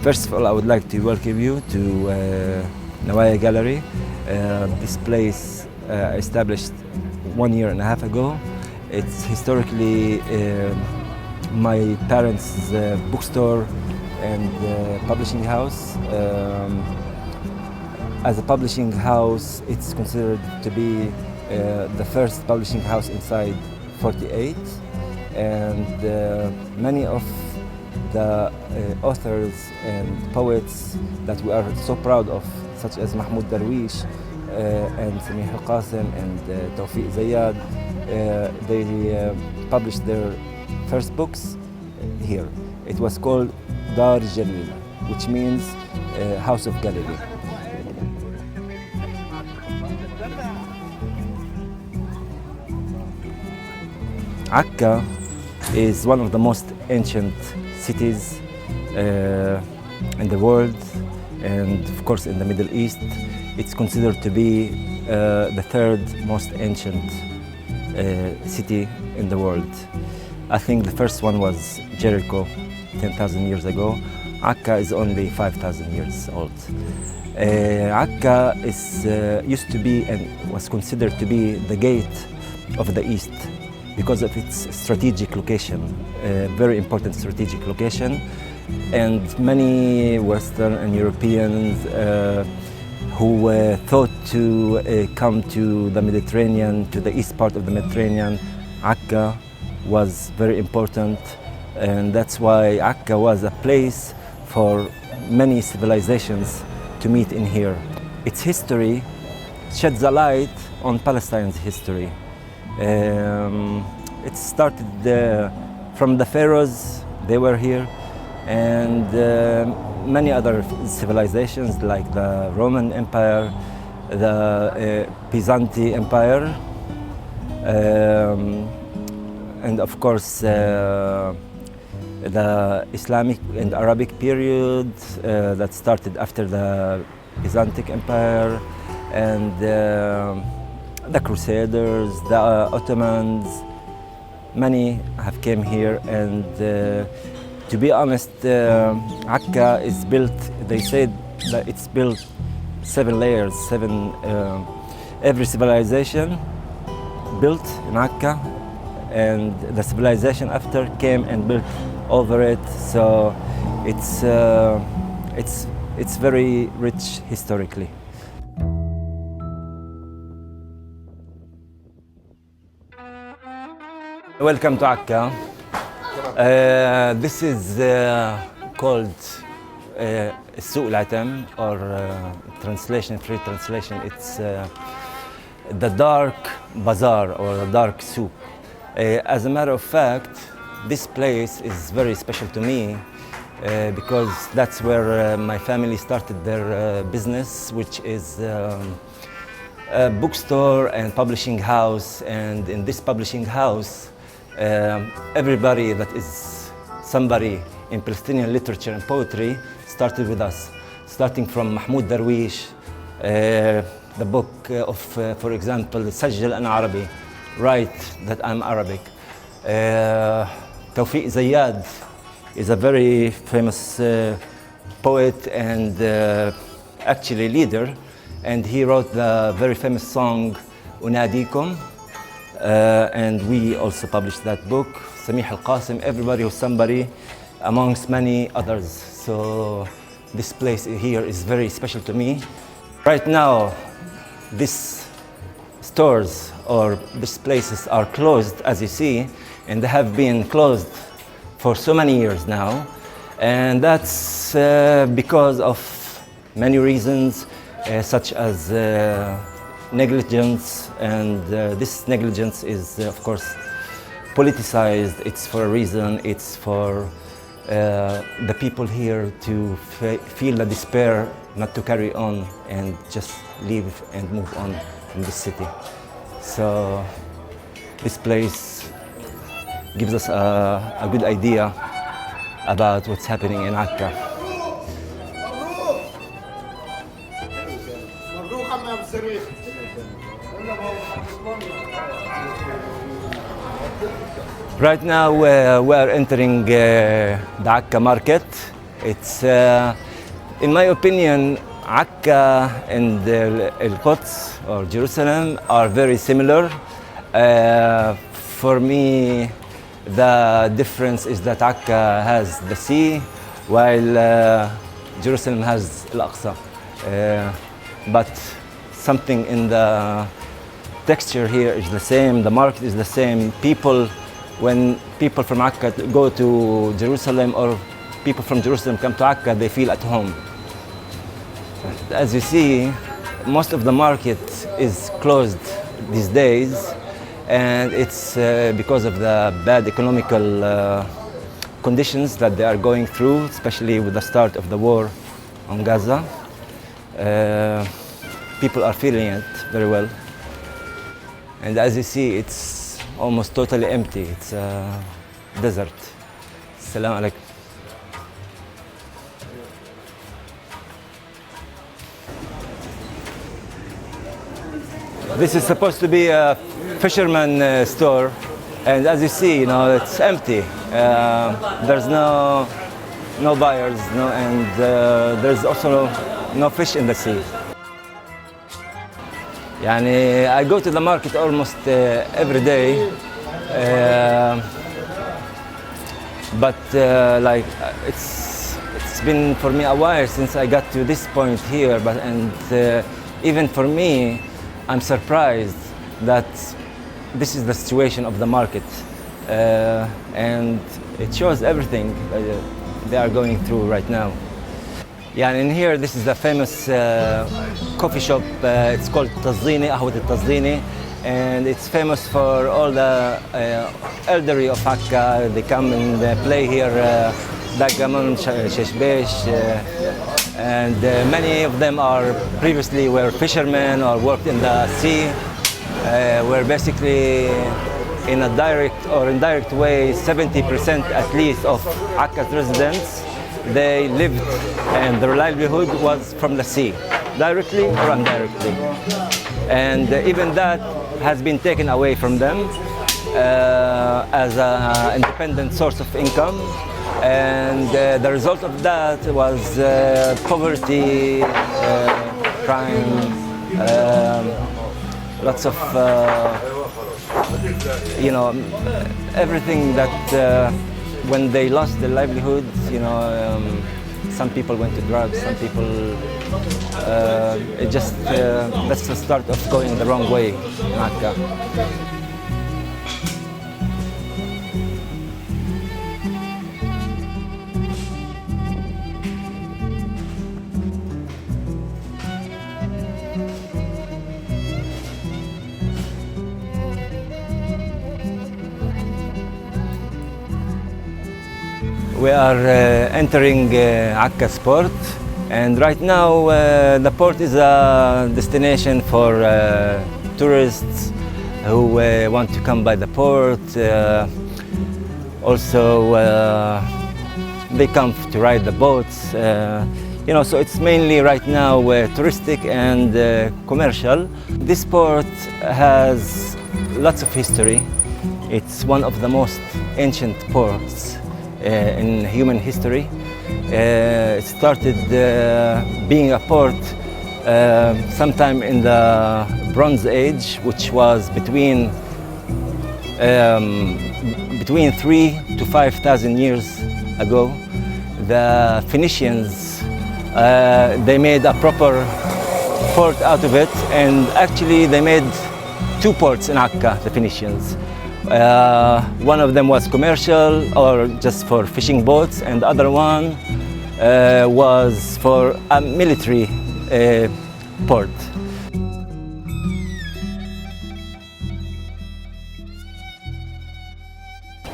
First of all, I would like to welcome you to Nawaya Gallery. This place established 1 year and a half ago. It's historically my parents' bookstore and publishing house. As a publishing house, it's considered to be the first publishing house inside 48, and many of the authors and poets that we are so proud of, such as Mahmoud Darwish and Samih al-Qasim and Tawfiq Zayyad, they published their first books here. It was called Dar Jalil, which means House of Galilee. Akka is one of the most ancient cities in the world, and of course in the Middle East. It's considered to be the third most ancient city in the world. I think the first one was Jericho 10,000 years ago. Akka is only 5,000 years old. Akka used to be and was considered to be the gate of the East because of its strategic location, a very important strategic location. And many Western and Europeans who thought to come to the Mediterranean, to the east part of the Mediterranean, Akka was very important. And that's why Akka was a place for many civilizations to meet in here. Its history sheds a light on Palestine's history. It started from the pharaohs, they were here, and many other civilizations like the Roman Empire, the Byzantine Empire, and of course the Islamic and Arabic period that started after the Byzantine Empire, and the Crusaders, the Ottomans. Many have came here, and to be honest, Akka is built, they said that it's built 7 layers, every civilization built in Akka, and the civilization after came and built over it. So it's very rich historically. Welcome to Akka. This is called Suq al-Atam, or free translation. It's the dark bazaar or the dark souq. As a matter of fact, this place is very special to me because that's where my family started their business, which is a bookstore and publishing house. And in this publishing house, everybody that is somebody in Palestinian literature and poetry started with us, starting from Mahmoud Darwish, the book of, for example, Sajjal an Arabi, write that I'm Arabic. Tawfiq Zayyad is a very famous poet and actually leader, and he wrote the very famous song Unadikum. And we also published that book. Samih al-Qasim, everybody who's somebody amongst many others. So this place here is very special to me. Right now, these stores or these places are closed, as you see, and they have been closed for so many years now. And that's because of many reasons, such as negligence, and this negligence is, of course, politicized. It's for a reason. It's for the people here to feel the despair, not to carry on and just leave and move on from this city. So this place gives us a good idea about what's happening in Akka. Right now we are entering the Akka market. It's, in my opinion, Akka and Al-Quds or Jerusalem are very similar. For me, the difference is that Akka has the sea, while Jerusalem has Al-Aqsa. But something in the texture here is the same, the market is the same. When people from Akka go to Jerusalem or people from Jerusalem come to Akka, they feel at home. As you see, most of the market is closed these days, and it's because of the bad economical conditions that they are going through, especially with the start of the war on Gaza. People are feeling it very well. And as you see, it's almost totally empty. It's a desert. Assalamu alaikum. This is supposed to be a fisherman store, and as you see, it's empty. There's no buyers, and there's also no fish in the sea. I go to the market almost every day, but it's been for me a while since I got to this point here. Even for me, I'm surprised that this is the situation of the market, and it shows everything they are going through right now. In here, this is a famous coffee shop. It's called Tazdini, Ahwat al-Tazdini, and it's famous for all the elderly of Akka. They come and play here, Dagamon, Sheshbesh, and many of them previously were fishermen or worked in the sea, were basically in a direct or indirect way, 70% at least of Akka's residents, they lived and their livelihood was from the sea, directly or indirectly. And even that has been taken away from them as an independent source of income. And the result of that was poverty, crime, lots of, everything that when they lost their livelihood, some people went to drugs, some people, that's the start of going the wrong way in Akka. We are entering Akka's port, and right now the port is a destination for tourists who want to come by the port. Also, they come to ride the boats. So it's mainly right now touristic and commercial. This port has lots of history. It's one of the most ancient ports in human history. It started being a port sometime in the Bronze Age, which was between 3,000 to 5,000 years ago. The Phoenicians, they made a proper port out of it, and actually they made two ports in Akka, the Phoenicians. One of them was commercial or just for fishing boats, and the other one was for a military port.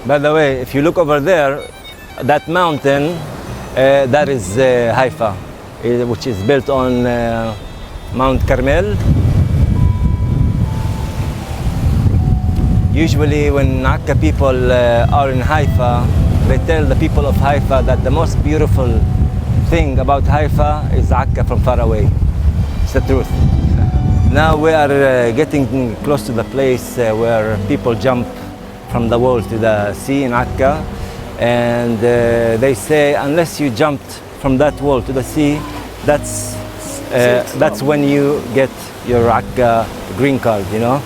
By the way, if you look over there, that mountain, that is Haifa, which is built on Mount Carmel. Usually when Akka people are in Haifa, they tell the people of Haifa that the most beautiful thing about Haifa is Akka from far away. It's the truth. Now we are getting close to the place where people jump from the wall to the sea in Akka. And they say unless you jumped from that wall to the sea, that's when you get your Akka green card, you know.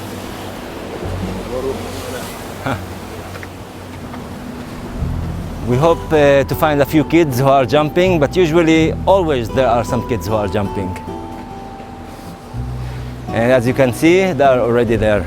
We hope to find a few kids who are jumping, but usually always there are some kids who are jumping. And as you can see, they are already there.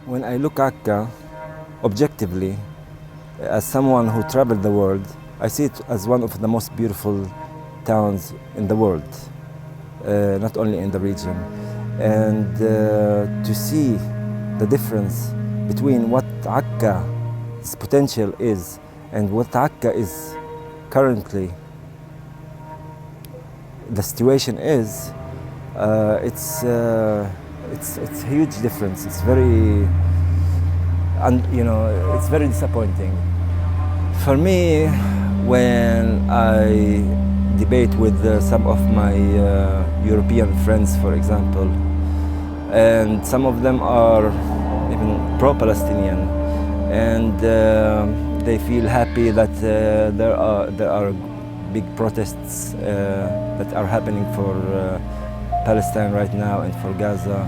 When I look at Akka objectively, as someone who traveled the world, I see it as one of the most beautiful towns in the world, not only in the region. And to see the difference between what Akka's potential is and what Akka is currently, the situation is, it's a huge difference. It's very, it's very disappointing. For me, when I debate with some of my European friends, for example, and some of them are even pro-Palestinian, and they feel happy that there are big protests that are happening for Palestine right now and for Gaza,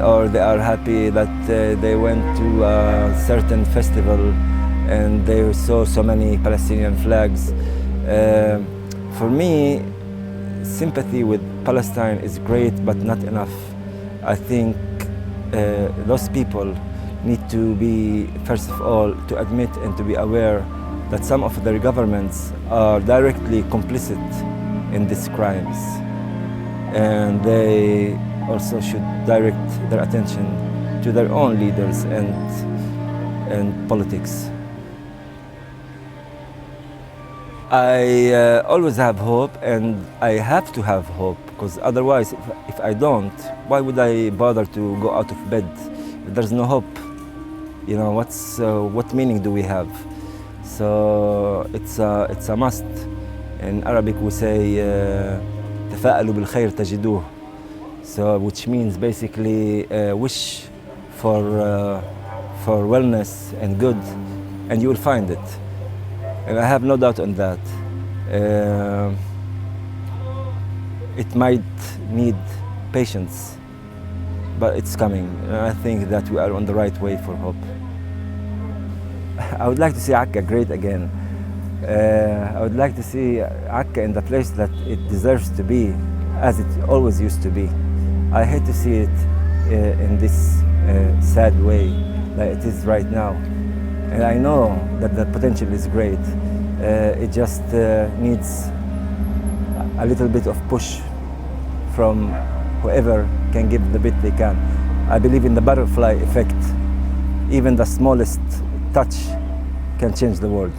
or they are happy that they went to a certain festival and they saw so many Palestinian flags. For me, sympathy with Palestine is great, but not enough. I think those people need to be, first of all, to admit and to be aware that some of their governments are directly complicit in these crimes. And they also should direct their attention to their own leaders and politics. I always have hope, and I have to have hope, because otherwise, if I don't, why would I bother to go out of bed? If there's no hope, you know, what meaning do we have? So it's a must. In Arabic we say, تفاءلوا بالخير تجدوه. So, which means basically wish for wellness and good, and you will find it. And I have no doubt on that. It might need patience, but it's coming. And I think that we are on the right way for hope. I would like to see Akka great again. I would like to see Akka in the place that it deserves to be, as it always used to be. I hate to see it in this sad way like it is right now. And I know that the potential is great. It just needs a little bit of push from whoever can give the bit they can. I believe in the butterfly effect. Even the smallest touch can change the world.